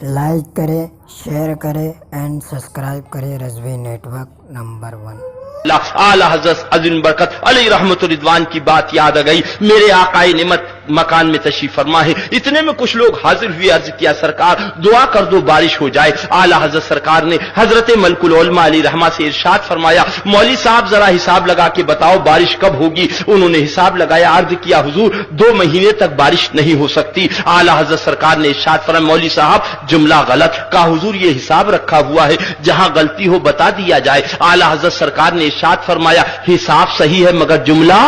Like کریں، share کریں and subscribe کریں رضوی نیٹ ورک نمبر 1۔ اعلیٰ حضرت عظیم برکت علیہ رحمت و رضوان کی بات یاد آ گئی۔ میرے آقائے نعمت مکان میں تشریف فرما ہے، اتنے میں کچھ لوگ حاضر ہوئے، عرض کیا سرکار دعا کر دو بارش ہو جائے۔ اعلیٰ حضرت سرکار نے حضرت ملک العلماء علیہ رحمہ سے ارشاد فرمایا، مولوی صاحب ذرا حساب لگا کے بتاؤ بارش کب ہوگی۔ انہوں نے حساب لگایا، عرض کیا حضور 2 مہینے تک بارش نہیں ہو سکتی۔ اعلیٰ حضرت سرکار نے ارشاد فرمایا، مولوی صاحب جملہ غلط کہا۔ حضور یہ حساب رکھا ہوا ہے، جہاں غلطی ہو بتا دیا جائے۔ اعلیٰ حضرت سرکار نے ارشاد فرمایا، حساب صحیح ہے مگر جملہ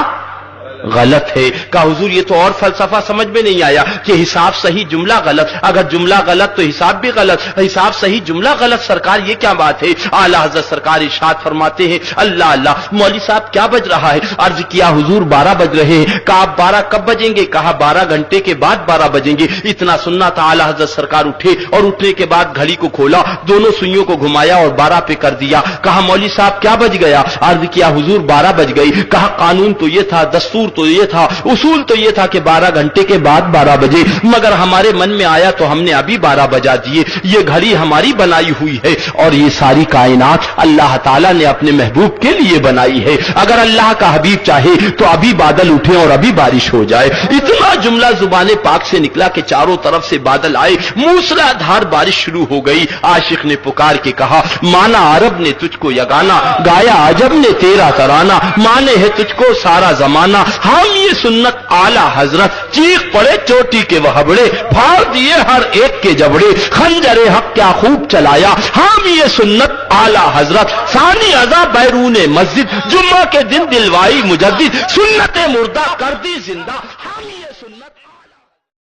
غلط ہے۔ کہا حضور یہ تو اور فلسفہ سمجھ میں نہیں آیا کہ حساب صحیح جملہ غلط، اگر جملہ غلط تو حساب بھی غلط، حساب صحیح جملہ غلط، سرکار یہ کیا بات ہے؟ اعلیٰ حضرت سرکار ارشاد فرماتے ہیں، اللہ اللہ مولوی صاحب کیا بج رہا ہے؟ عرض کیا حضور 12 بج رہے ہیں۔ کہا آپ 12 کب بجیں گے؟ کہا 12 گھنٹے کے بعد 12 بجیں گے۔ اتنا سننا تھا، اعلیٰ حضرت سرکار اٹھے اور اٹھنے کے بعد گھڑی کو کھولا، دونوں سوئیوں کو گھمایا اور 12 پہ کر دیا۔ کہا مولوی صاحب کیا بج گیا؟ عرض کیا حضور 12 بج گئی۔ کہا قانون تو یہ تھا، دستور تو یہ تھا، اصول تو یہ تھا کہ 12 گھنٹے کے بعد 12 بجے، مگر ہمارے من میں آیا تو ہم نے ابھی 12 بجا دیے۔ یہ گھڑی ہماری بنائی ہوئی ہے اور یہ ساری کائنات اللہ تعالیٰ نے اپنے محبوب کے لیے بنائی ہے۔ اگر اللہ کا حبیب چاہے تو ابھی بادل اٹھے اور ابھی بارش ہو جائے۔ اتنا جملہ زبان پاک سے نکلا کہ چاروں طرف سے بادل آئے، موسلا دھار بارش شروع ہو گئی۔ عاشق نے پکار کے کہا، مانا عرب نے تجھ کو یگانا، گایا عجب نے تیرا ترانہ، مانے ہے تجھ کو سارا زمانہ، ہم یہ سنت اعلیٰ حضرت، چیخ پڑے چوٹی کے وہبڑے، پھاڑ دیے ہر ایک کے جبڑے، خنجر حق کیا خوب چلایا، ہم یہ سنت اعلیٰ حضرت، ثانی ازا بیرون مسجد، جمعہ کے دن دلوائی مجدد، سنت مردہ کر دی زندہ۔